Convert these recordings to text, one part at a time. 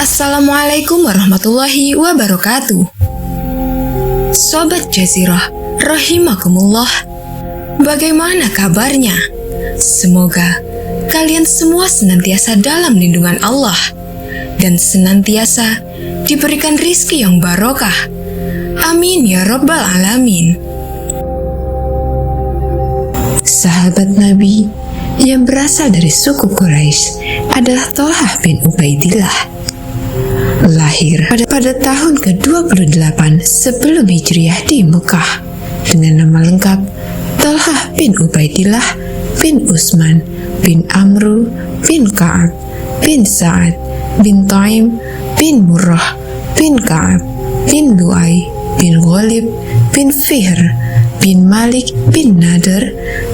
Assalamualaikum warahmatullahi wabarakatuh. Sobat Jazirah, rahimakumullah. Bagaimana kabarnya? Semoga kalian semua senantiasa dalam lindungan Allah dan senantiasa diberikan rizki yang barokah. Amin ya rabbal alamin. Sahabat Nabi yang berasal dari suku Quraisy adalah Thalhah bin Ubaidillah. Lahir pada tahun ke-28 sebelum Hijriah di Mekah dengan nama lengkap Thalhah bin Ubaidillah bin Utsman bin Amru bin Ka'ab bin Sa'ad bin Taim bin Murrah bin Ka'ab bin Lu'ay bin Ghalib bin Fihr bin Malik bin Nadr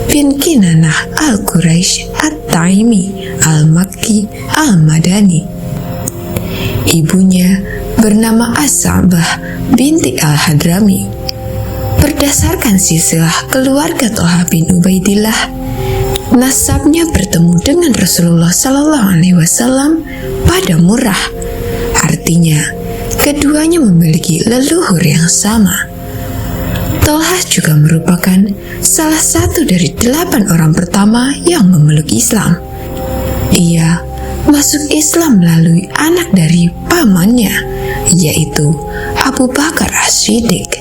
bin Kinanah al-Quraisy at-Taimi al-Makki al-Madani. Ibunya bernama As-Sa'bah binti Al-Hadrami. Berdasarkan silsilah keluarga Thalhah bin Ubaidillah, nasabnya bertemu dengan Rasulullah Sallallahu Alaihi Wasallam pada Murrah. Artinya, keduanya memiliki leluhur yang sama. Thalhah juga merupakan salah satu dari 8 orang pertama yang memeluk Islam. Ia masuk Islam melalui anak dari pamannya, yaitu Abu Bakar As-Siddiq.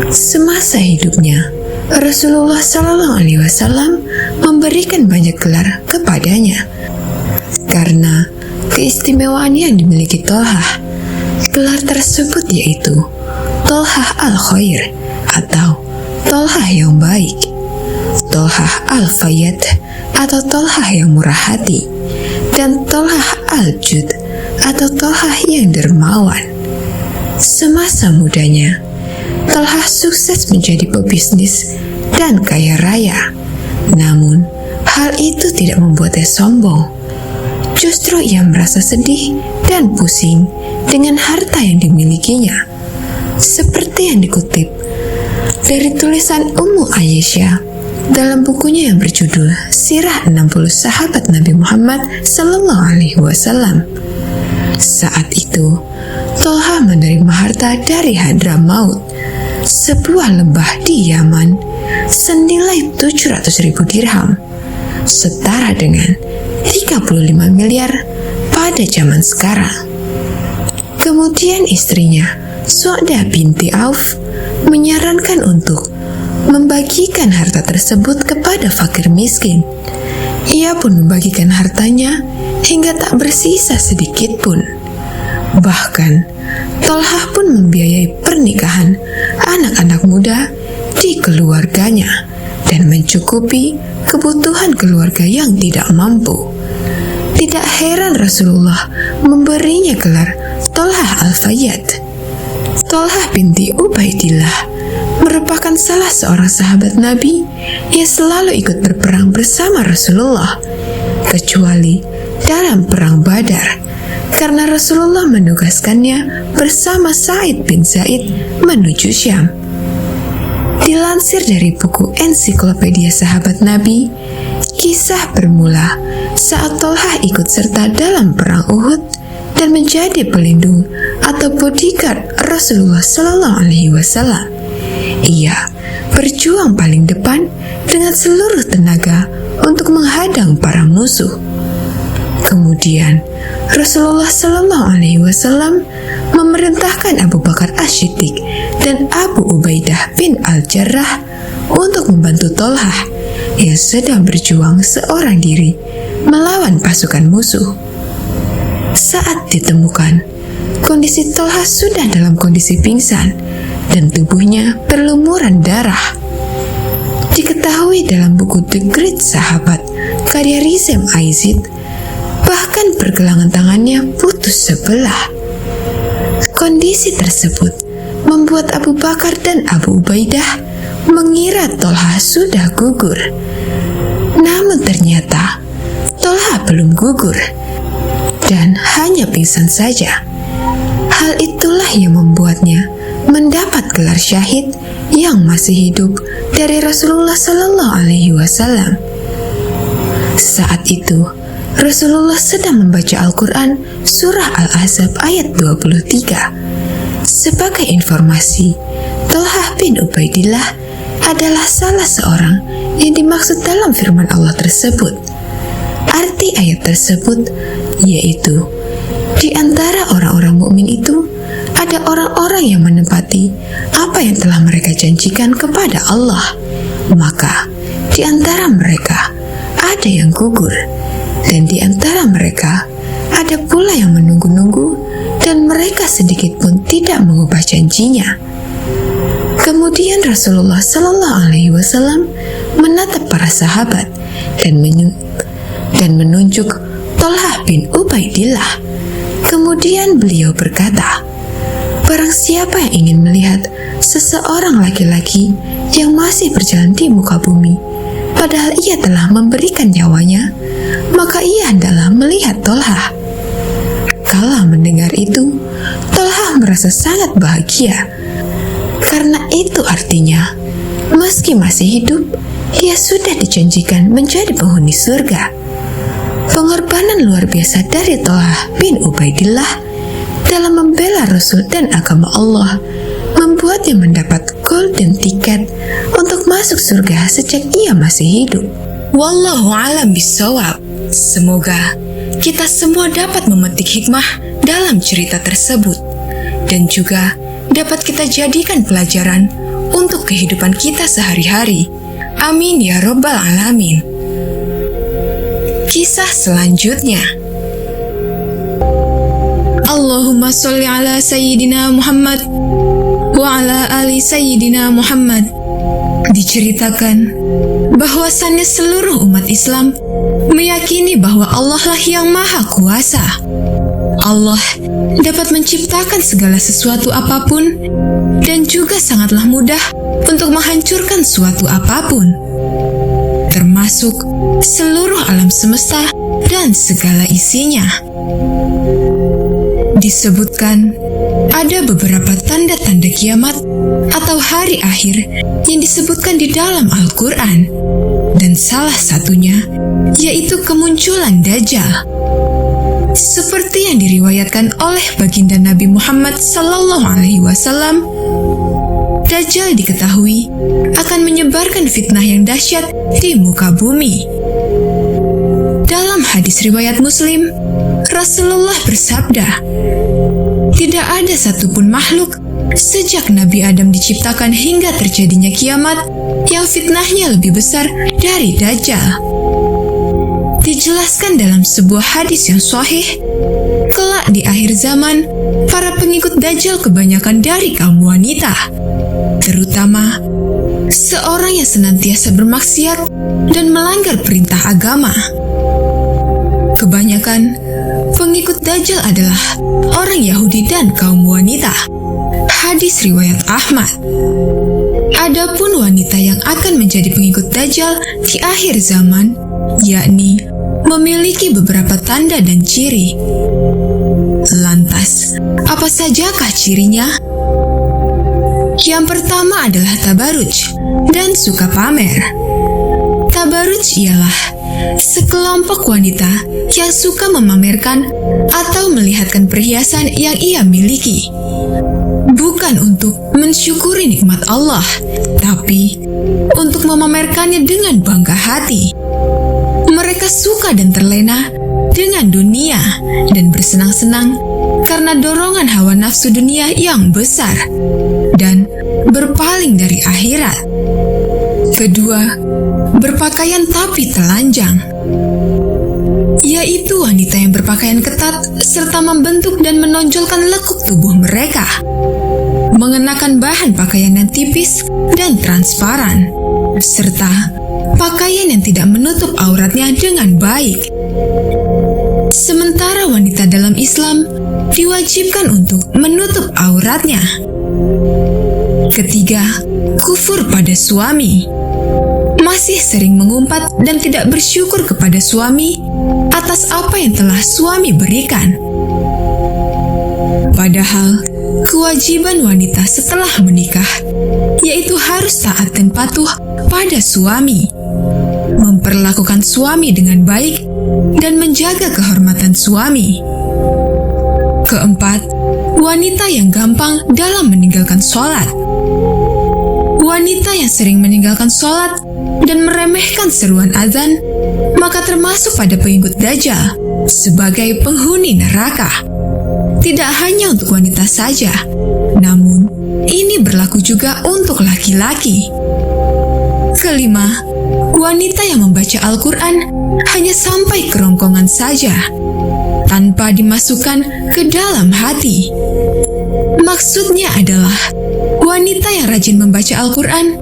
Semasa hidupnya, Rasulullah Sallallahu Alaihi Wasallam memberikan banyak gelar kepadanya karena keistimewaan yang dimiliki Thalhah. Gelar tersebut yaitu Thalhah al-Khair atau Thalhah yang baik, Thalhah al-Fayyad atau Thalhah yang murah hati, dan Thalhah al-Jud atau Thalhah yang dermawan. Semasa mudanya, Thalhah sukses menjadi pebisnis dan kaya raya. Namun, hal itu tidak membuatnya sombong. Justru ia merasa sedih dan pusing dengan harta yang dimilikinya. Seperti yang dikutip dari tulisan Ummu Aisyah dalam bukunya yang berjudul Sirah 60 Sahabat Nabi Muhammad Sallallahu Alaihi Wasallam. Saat itu, Thalhah menerima harta dari Hadramaut, sebuah lembah di Yaman, senilai 700.000 dirham, setara dengan 35 miliar pada zaman sekarang. Kemudian istrinya, Su'dah binti Auf, menyarankan untuk membagikan harta tersebut kepada fakir miskin. Ia pun membagikan hartanya hingga tak bersisa sedikit pun. Bahkan, Thalhah pun membiayai pernikahan anak-anak muda di keluarganya dan mencukupi kebutuhan keluarga yang tidak mampu. Tidak heran Rasulullah memberinya gelar Thalhah al-Fayyad. Thalhah binti Ubaidillah merupakan salah seorang sahabat Nabi yang selalu ikut berperang bersama Rasulullah, kecuali dalam perang Badar, karena Rasulullah menugaskannya bersama Sa'id bin Zaid menuju Syam. Dilansir dari buku Ensiklopedia Sahabat Nabi, kisah bermula saat Thalhah ikut serta dalam perang Uhud dan menjadi pelindung atau bodyguard Rasulullah Sallallahu Alaihi Wasallam. Ia berjuang paling depan dengan seluruh tenaga untuk menghadang para musuh. Kemudian Rasulullah Sallallahu Alaihi Wasallam memerintahkan Abu Bakar As-Siddiq dan Abu Ubaidah bin Al-Jarrah untuk membantu Thalhah yang sedang berjuang seorang diri melawan pasukan musuh. Saat ditemukan, kondisi Thalhah sudah dalam kondisi pingsan dan tubuhnya berlumuran darah. Diketahui dalam buku The Great Sahabat karya Rizem Aizid, bahkan pergelangan tangannya putus sebelah. Kondisi tersebut membuat Abu Bakar dan Abu Ubaidah mengira Thalhah sudah gugur. Namun ternyata Thalhah belum gugur dan hanya pingsan saja. Hal itulah yang membuatnya mendapat gelar syahid yang masih hidup dari Rasulullah Sallallahu Alaihi Wasallam. Saat itu, Rasulullah sedang membaca Al-Quran surah Al-Ahzab ayat 23. Sebagai informasi, Thalhah bin Ubaidillah adalah salah seorang yang dimaksud dalam firman Allah tersebut. Arti ayat tersebut yaitu, di antara orang-orang mukmin itu ada orang-orang yang menepati apa yang telah mereka janjikan kepada Allah. Maka di antara mereka ada yang gugur, dan di antara mereka ada pula yang menunggu-nunggu, dan mereka sedikit pun tidak mengubah janjinya. Kemudian Rasulullah Shallallahu Alaihi Wasallam menatap para sahabat dan menunjuk Thalhah bin Ubaidillah. Kemudian beliau berkata, barang siapa yang ingin melihat seseorang laki-laki yang masih berjalan di muka bumi, padahal ia telah memberikan nyawanya, maka ia hendaklah melihat Thalhah. Kala mendengar itu, Thalhah merasa sangat bahagia, karena itu artinya, meski masih hidup, ia sudah dijanjikan menjadi penghuni surga. Pengorbanan luar biasa dari Thalhah bin Ubaidillah dalam membela Rasul dan agama Allah membuatnya mendapat golden ticket untuk masuk surga sejak ia masih hidup. Wallahu a'lam bishawab. Semoga kita semua dapat memetik hikmah dalam cerita tersebut dan juga dapat kita jadikan pelajaran untuk kehidupan kita sehari-hari. Amin ya Rabbal Alamin. Kisah selanjutnya. Allahumma sholli ala Sayyidina Muhammad wa ala ali Sayyidina Muhammad. Diceritakan bahwasannya seluruh umat Islam meyakini bahwa Allah lah yang maha kuasa. Allah dapat menciptakan segala sesuatu apapun dan juga sangatlah mudah untuk menghancurkan suatu apapun, termasuk seluruh alam semesta dan segala isinya. Disebutkan ada beberapa tanda-tanda kiamat atau hari akhir yang disebutkan di dalam Al-Quran, dan salah satunya yaitu kemunculan Dajjal. Seperti yang diriwayatkan oleh baginda Nabi Muhammad SAW, Dajjal diketahui akan menyebarkan fitnah yang dahsyat di muka bumi. Dalam hadis riwayat Muslim, Rasulullah bersabda, tidak ada satupun makhluk sejak Nabi Adam diciptakan hingga terjadinya kiamat yang fitnahnya lebih besar dari Dajjal. Dijelaskan dalam sebuah hadis yang sahih, kelak di akhir zaman, para pengikut Dajjal kebanyakan dari kaum wanita, terutama seorang yang senantiasa bermaksiat dan melanggar perintah agama. Kebanyakan pengikut Dajjal adalah orang Yahudi dan kaum wanita. Hadis riwayat Ahmad. Adapun wanita yang akan menjadi pengikut Dajjal di akhir zaman, yakni memiliki beberapa tanda dan ciri. Lantas, apa sajakah cirinya? Yang pertama adalah tabaruj dan suka pamer. Tabaruj ialah sekelompok wanita yang suka memamerkan atau melihatkan perhiasan yang ia miliki, bukan untuk mensyukuri nikmat Allah, tapi untuk memamerkannya dengan bangga hati. Mereka suka dan terlena dengan dunia dan bersenang-senang karena dorongan hawa nafsu dunia yang besar dan berpaling dari akhirat. Kedua, berpakaian tapi telanjang, yaitu wanita yang berpakaian ketat serta membentuk dan menonjolkan lekuk tubuh mereka, mengenakan bahan pakaian yang tipis dan transparan, serta pakaian yang tidak menutup auratnya dengan baik. Sementara wanita dalam Islam diwajibkan untuk menutup auratnya. Ketiga, kufur pada suami, masih sering mengumpat dan tidak bersyukur kepada suami atas apa yang telah suami berikan. Padahal kewajiban wanita setelah menikah yaitu harus taat dan patuh pada suami, memperlakukan suami dengan baik dan menjaga kehormatan suami. Keempat, wanita yang gampang dalam meninggalkan sholat. Wanita yang sering meninggalkan sholat dan meremehkan seruan azan, maka termasuk pada pengikut Dajjal sebagai penghuni neraka. Tidak hanya untuk wanita saja, namun ini berlaku juga untuk laki-laki. Kelima, wanita yang membaca Al-Quran hanya sampai kerongkongan saja, tanpa dimasukkan ke dalam hati. Maksudnya adalah wanita yang rajin membaca Al-Quran,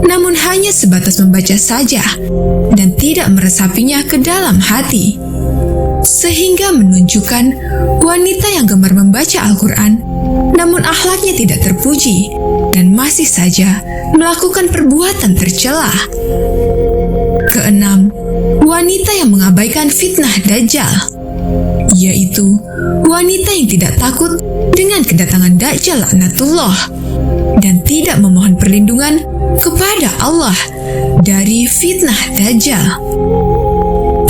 namun hanya sebatas membaca saja dan tidak meresapinya ke dalam hati, sehingga menunjukkan wanita yang gemar membaca Al-Quran, namun akhlaknya tidak terpuji dan masih saja melakukan perbuatan tercela. Keenam, wanita yang mengabaikan fitnah Dajjal, yaitu wanita yang tidak takut dengan kedatangan Dajjal laknatullah dan tidak memohon perlindungan kepada Allah dari fitnah Dajjal.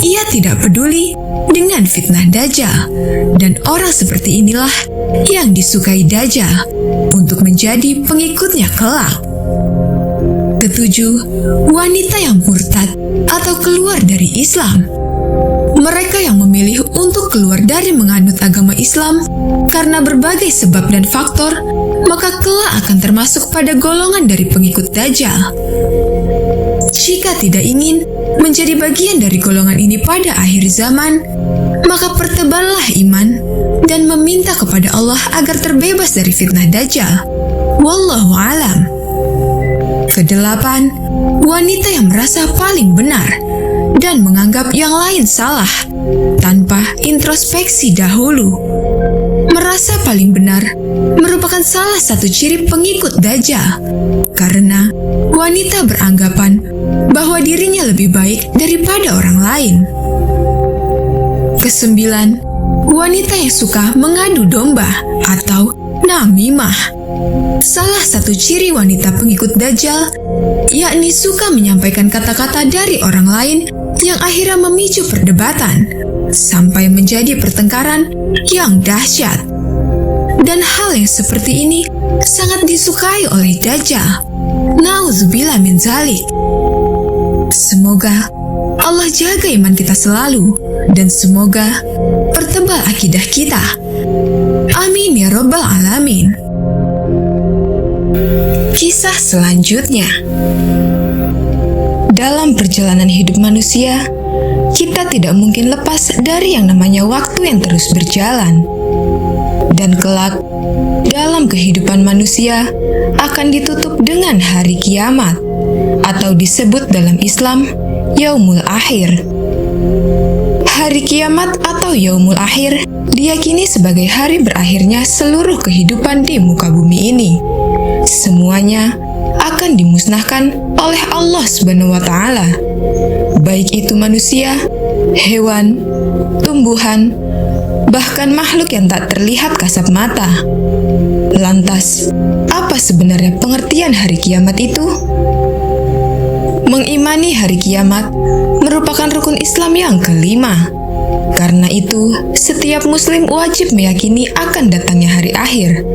Ia tidak peduli dengan fitnah Dajjal, dan orang seperti inilah yang disukai Dajjal untuk menjadi pengikutnya kelak. Ketujuh, wanita yang murtad atau keluar dari Islam. Mereka yang memilih untuk keluar dari menganut agama Islam karena berbagai sebab dan faktor, maka kelak akan termasuk pada golongan dari pengikut Dajjal. Jika tidak ingin menjadi bagian dari golongan ini pada akhir zaman, maka perteballah iman dan meminta kepada Allah agar terbebas dari fitnah Dajjal. Wallahu alam. Kedelapan, wanita yang merasa paling benar dan menganggap yang lain salah tanpa introspeksi dahulu. Merasa paling benar merupakan salah satu ciri pengikut Dajjal, karena wanita beranggapan bahwa dirinya lebih baik daripada orang lain. Kesembilan, wanita yang suka mengadu domba atau namimah. Salah satu ciri wanita pengikut Dajjal yakni suka menyampaikan kata-kata dari orang lain yang akhirnya memicu perdebatan sampai menjadi pertengkaran yang dahsyat. Dan hal yang seperti ini sangat disukai oleh Dajjal. Nauzubillah min zalik. Semoga Allah jaga iman kita selalu, dan semoga pertebal akidah kita. Amin ya Rabbal Alamin. Kisah selanjutnya. Dalam perjalanan hidup manusia, kita tidak mungkin lepas dari yang namanya waktu yang terus berjalan. Dan kelak, dalam kehidupan manusia akan ditutup dengan hari kiamat, atau disebut dalam Islam, Yaumul Akhir. Hari kiamat atau Yaumul Akhir diyakini sebagai hari berakhirnya seluruh kehidupan di muka bumi ini. Semuanya akan dimusnahkan oleh Allah Subhanahu wa Ta'ala, baik itu manusia, hewan, tumbuhan, bahkan makhluk yang tak terlihat kasat mata. Lantas, apa sebenarnya pengertian hari kiamat itu? Mengimani hari kiamat merupakan rukun Islam yang kelima. Karena itu, setiap muslim wajib meyakini akan datangnya hari akhir.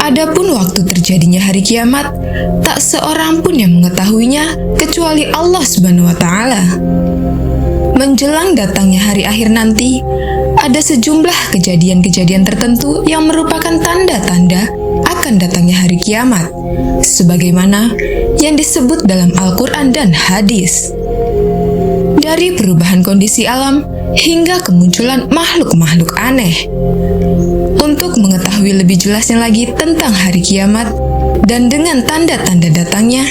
Adapun waktu terjadinya hari kiamat, tak seorang pun yang mengetahuinya kecuali Allah Subhanahu wa Ta'ala. Menjelang datangnya hari akhir nanti, ada sejumlah kejadian-kejadian tertentu yang merupakan tanda-tanda akan datangnya hari kiamat, sebagaimana yang disebut dalam Al-Quran dan hadis. Dari perubahan kondisi alam hingga kemunculan makhluk-makhluk aneh. Untuk mengetahui lebih jelasnya lagi tentang hari kiamat dan dengan tanda-tanda datangnya,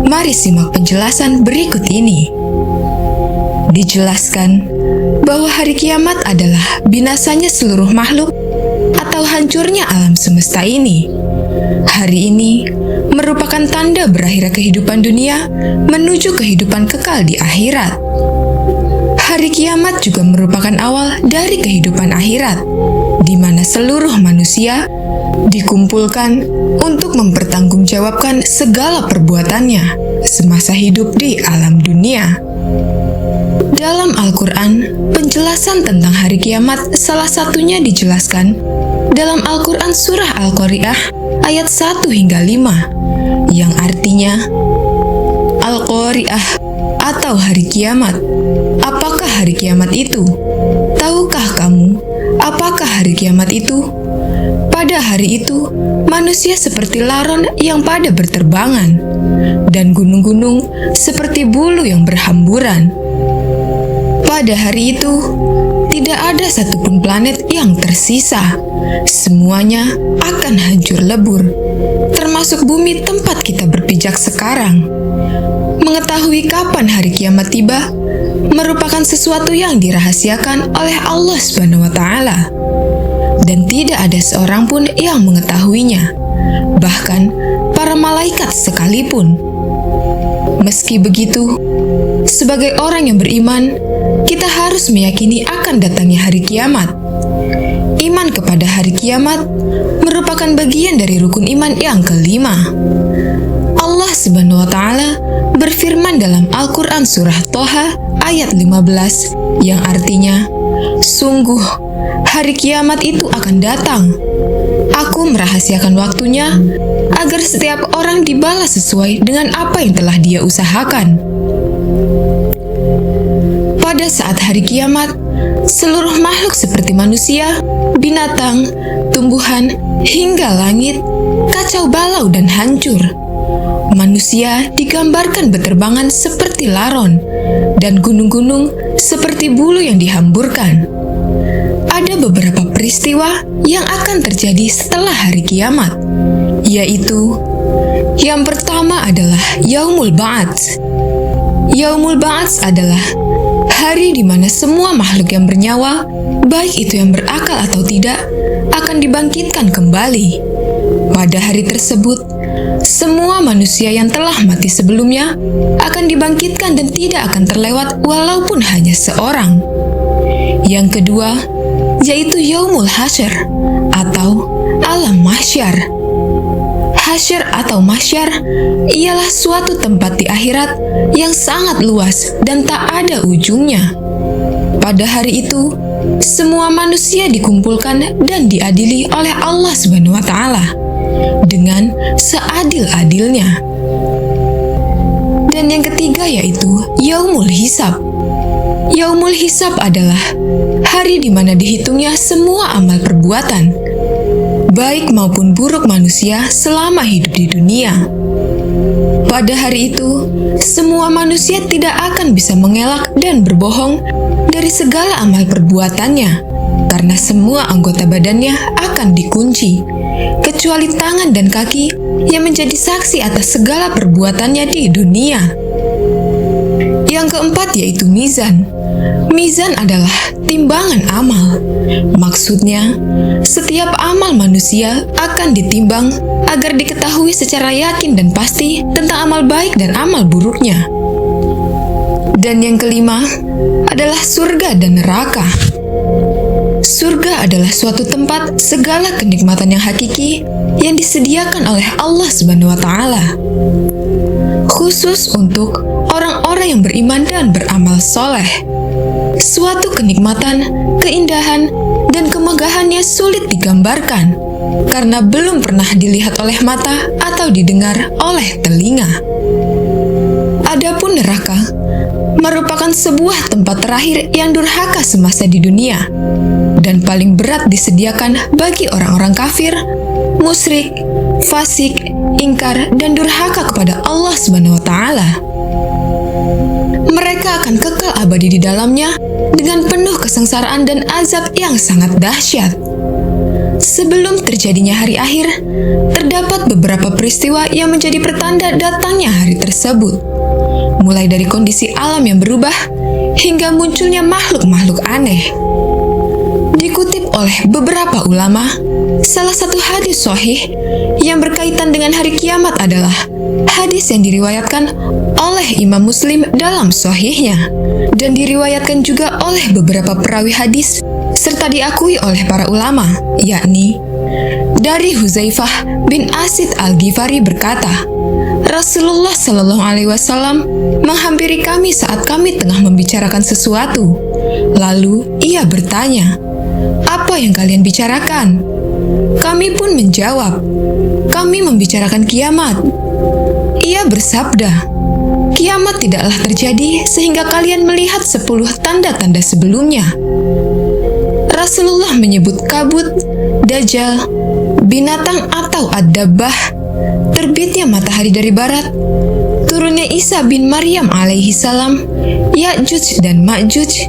mari simak penjelasan berikut ini. Dijelaskan bahwa hari kiamat adalah binasanya seluruh makhluk atau hancurnya alam semesta ini. Hari ini merupakan tanda berakhirnya kehidupan dunia menuju kehidupan kekal di akhirat. Hari kiamat juga merupakan awal dari kehidupan akhirat, di mana seluruh manusia dikumpulkan untuk mempertanggungjawabkan segala perbuatannya semasa hidup di alam dunia. Dalam Al-Quran, penjelasan tentang hari kiamat salah satunya dijelaskan dalam Al-Quran Surah Al-Qari'ah ayat 1 hingga 5, yang artinya Al-Qari'ah atau hari kiamat. Apakah hari kiamat itu? Tahukah kamu apakah hari kiamat itu? Pada hari itu, manusia seperti laron yang pada berterbangan, dan gunung-gunung seperti bulu yang berhamburan. Pada hari itu, tidak ada satupun planet yang tersisa. Semuanya akan hancur lebur, termasuk bumi tempat kita berpijak sekarang. Mengetahui kapan hari kiamat tiba merupakan sesuatu yang dirahasiakan oleh Allah SWT, dan tidak ada seorang pun yang mengetahuinya, bahkan para malaikat sekalipun. Meski begitu, sebagai orang yang beriman, kita harus meyakini akan datangnya hari kiamat. Iman kepada hari kiamat merupakan bagian dari rukun iman yang kelima. Allah Subhanahu wa Ta'ala berfirman dalam Al-Quran Surah Toha ayat 15, yang artinya, sungguh hari kiamat itu akan datang. Aku merahasiakan waktunya agar setiap orang dibalas sesuai dengan apa yang telah dia usahakan. Pada saat hari kiamat, seluruh makhluk seperti manusia, binatang, tumbuhan, hingga langit kacau balau dan hancur. Manusia digambarkan berterbangan seperti laron, dan gunung-gunung seperti bulu yang dihamburkan. Ada beberapa peristiwa yang akan terjadi setelah hari kiamat, yaitu yang pertama adalah Yaumul Ba'ats. Yaumul Ba'ats adalah hari di mana semua makhluk yang bernyawa, baik itu yang berakal atau tidak, akan dibangkitkan kembali. Pada hari tersebut, semua manusia yang telah mati sebelumnya akan dibangkitkan dan tidak akan terlewat walaupun hanya seorang. Yang kedua, yaitu Yaumul Hasyr atau Alam Mahsyar. Hasyr atau mahsyar ialah suatu tempat di akhirat yang sangat luas dan tak ada ujungnya. Pada hari itu, semua manusia dikumpulkan dan diadili oleh Allah Subhanahu wa Ta'ala dengan seadil-adilnya. Dan yang ketiga yaitu Yaumul Hisab. Yaumul Hisab adalah hari di mana dihitungnya semua amal perbuatan, baik maupun buruk manusia selama hidup di dunia. Pada hari itu, semua manusia tidak akan bisa mengelak dan berbohong dari segala amal perbuatannya, karena semua anggota badannya akan dikunci, kecuali tangan dan kaki yang menjadi saksi atas segala perbuatannya di dunia. Yang keempat yaitu mizan. Mizan adalah timbangan amal. Maksudnya, setiap amal manusia akan ditimbang agar diketahui secara yakin dan pasti tentang amal baik dan amal buruknya. Dan yang kelima adalah surga dan neraka. Surga adalah suatu tempat segala kenikmatan yang hakiki yang disediakan oleh Allah Subhanahu wa Ta'ala, khusus untuk orang-orang yang beriman dan beramal soleh. Suatu kenikmatan, keindahan, dan kemegahannya sulit digambarkan karena belum pernah dilihat oleh mata atau didengar oleh telinga. Adapun neraka merupakan sebuah tempat terakhir yang durhaka semasa di dunia dan paling berat disediakan bagi orang-orang kafir, musyrik, fasik, ingkar, dan durhaka kepada Allah Subhanahu wa Ta'ala. Mereka akan kekal abadi di dalamnya dengan penuh kesengsaraan dan azab yang sangat dahsyat. Sebelum terjadinya hari akhir, terdapat beberapa peristiwa yang menjadi pertanda datangnya hari tersebut, mulai dari kondisi alam yang berubah hingga munculnya makhluk-makhluk aneh. Dikutip oleh beberapa ulama, salah satu hadis sahih yang berkaitan dengan hari kiamat adalah hadis yang diriwayatkan oleh Imam Muslim dalam sahihnya, dan diriwayatkan juga oleh beberapa perawi hadis serta diakui oleh para ulama, yakni dari Huzaifah bin Asid Al-Ghifari berkata, Rasulullah Shallallahu Alaihi Wasallam menghampiri kami saat kami tengah membicarakan sesuatu. Lalu ia bertanya, "Apa yang kalian bicarakan?" Kami pun menjawab, "Kami membicarakan kiamat." Ia bersabda, "Kiamat tidaklah terjadi sehingga kalian melihat 10 tanda-tanda sebelumnya." Rasulullah menyebut kabut, dajjal, binatang atau ad-dabbah, terbitnya matahari dari barat, turunnya Isa bin Maryam alaihi salam, Ya'juj dan Ma'juj,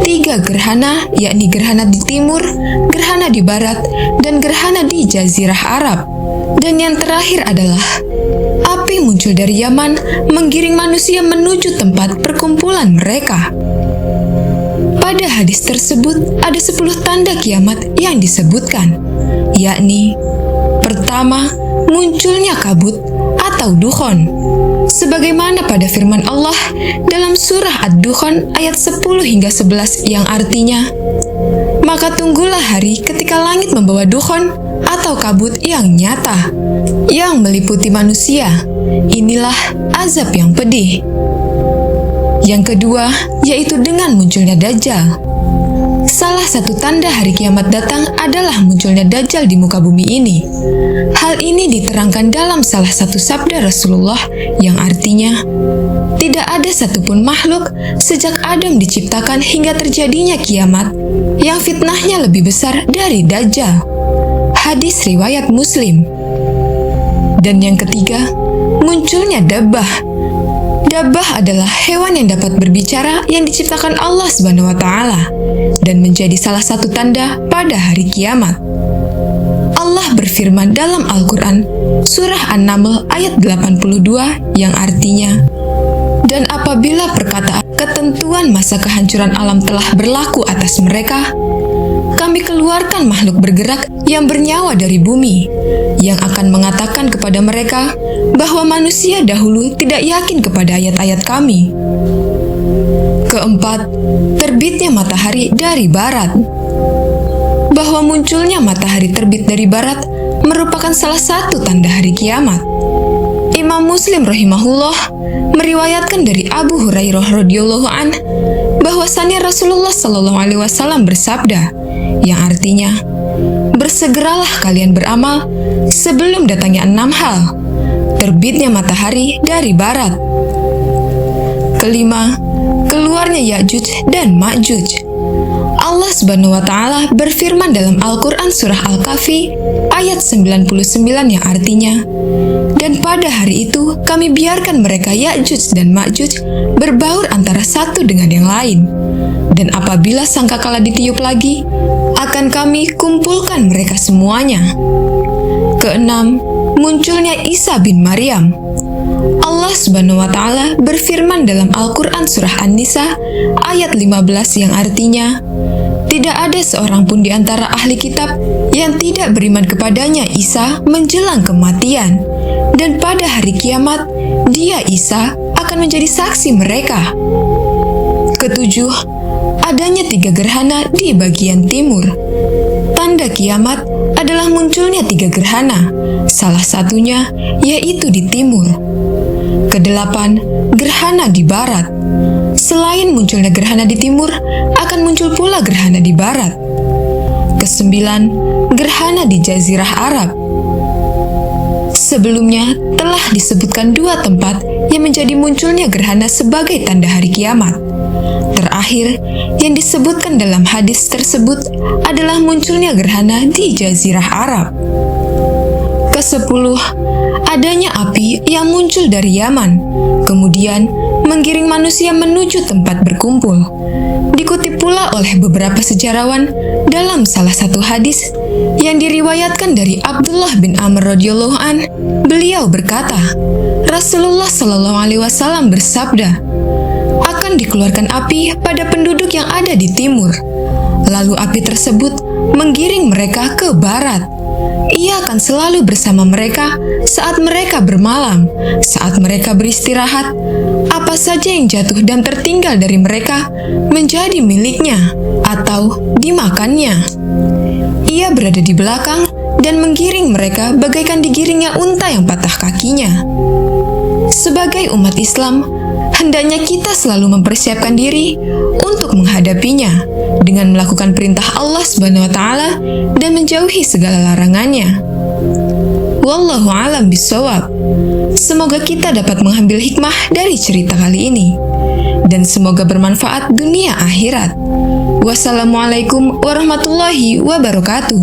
3 gerhana, yakni gerhana di timur, gerhana di barat, dan gerhana di Jazirah Arab. Dan yang terakhir adalah api muncul dari Yaman menggiring manusia menuju tempat perkumpulan mereka. Pada hadis tersebut ada 10 tanda kiamat yang disebutkan, yakni pertama, munculnya kabut atau dukhon, sebagaimana pada firman Allah dalam surah Ad-Dukhan ayat 10 hingga 11 yang artinya, "Maka tunggulah hari ketika langit membawa dukhon atau kabut yang nyata, yang meliputi manusia. Inilah azab yang pedih." Yang kedua, yaitu dengan munculnya Dajjal. Salah satu tanda hari kiamat datang adalah munculnya Dajjal di muka bumi ini. Hal ini diterangkan dalam salah satu sabda Rasulullah yang artinya, "Tidak ada satupun makhluk sejak Adam diciptakan hingga terjadinya kiamat yang fitnahnya lebih besar dari Dajjal." Hadis riwayat Muslim. Dan yang ketiga, munculnya Dabbah. Dabbah adalah hewan yang dapat berbicara yang diciptakan Allah Subhanahu wa Ta'ala dan menjadi salah satu tanda pada hari kiamat. Allah berfirman dalam Al-Quran, surah An-Naml ayat 82 yang artinya, "Dan apabila perkataan ketentuan masa kehancuran alam telah berlaku atas mereka, kami keluarkan makhluk bergerak yang bernyawa dari bumi, yang akan mengatakan kepada mereka bahwa manusia dahulu tidak yakin kepada ayat-ayat kami." Keempat, terbitnya matahari dari barat. Bahwa munculnya matahari terbit dari barat merupakan salah satu tanda hari kiamat. Imam Muslim rahimahullah meriwayatkan dari Abu Hurairah radhiyallahu an bahwasannya Rasulullah Shallallahu Alaihi Wasallam bersabda, yang artinya, "Bersegeralah kalian beramal sebelum datangnya 6 hal. Terbitnya matahari dari barat. Kelima, keluarnya Ya'juj dan Ma'juj. Allah Subhanahu wa Ta'ala berfirman dalam Al-Quran surah Al-Kahfi ayat 99 yang artinya, "Dan pada hari itu kami biarkan mereka Ya'juj dan Ma'juj berbaur antara satu dengan yang lain. Dan apabila sangkakala ditiup lagi, akan kami kumpulkan mereka semuanya." Keenam, munculnya Isa bin Maryam. Allah Subhanahu wa Ta'ala berfirman dalam Al-Quran surah An-Nisa ayat 15 yang artinya, "Tidak ada seorang pun di antara ahli kitab yang tidak beriman kepadanya Isa menjelang kematian, dan pada hari kiamat dia Isa akan menjadi saksi mereka." Ketujuh, adanya 3 gerhana di bagian timur. Tanda kiamat adalah munculnya 3 gerhana, salah satunya yaitu di timur. Kedelapan, gerhana di barat. Selain munculnya gerhana di timur, akan muncul pula gerhana di barat. Kesembilan, gerhana di Jazirah Arab. Sebelumnya telah disebutkan 2 tempat yang menjadi munculnya gerhana sebagai tanda hari kiamat. Terakhir, yang disebutkan dalam hadis tersebut adalah munculnya gerhana di Jazirah Arab. Kesepuluh, adanya api yang muncul dari Yaman, kemudian menggiring manusia menuju tempat berkumpul. Dikutip pula oleh beberapa sejarawan dalam salah satu hadis yang diriwayatkan dari Abdullah bin Amr radhiyallahu an, beliau berkata, Rasulullah Shallallahu Alaihi Wasallam bersabda, "Akan dikeluarkan api pada penduduk yang ada di timur. Lalu api tersebut menggiring mereka ke barat. Ia akan selalu bersama mereka saat mereka bermalam, saat mereka beristirahat. Apa saja yang jatuh dan tertinggal dari mereka menjadi miliknya atau dimakannya. Ia berada di belakang dan menggiring mereka bagaikan digiringnya unta yang patah kakinya. Sebagai umat Islam, hendaknya kita selalu mempersiapkan diri untuk menghadapinya dengan melakukan perintah Allah Subhanahu wa taala dan menjauhi segala larangannya. Wallahu a'lam bishawab. Semoga kita dapat mengambil hikmah dari cerita kali ini dan semoga bermanfaat dunia akhirat. Wassalamualaikum warahmatullahi wabarakatuh.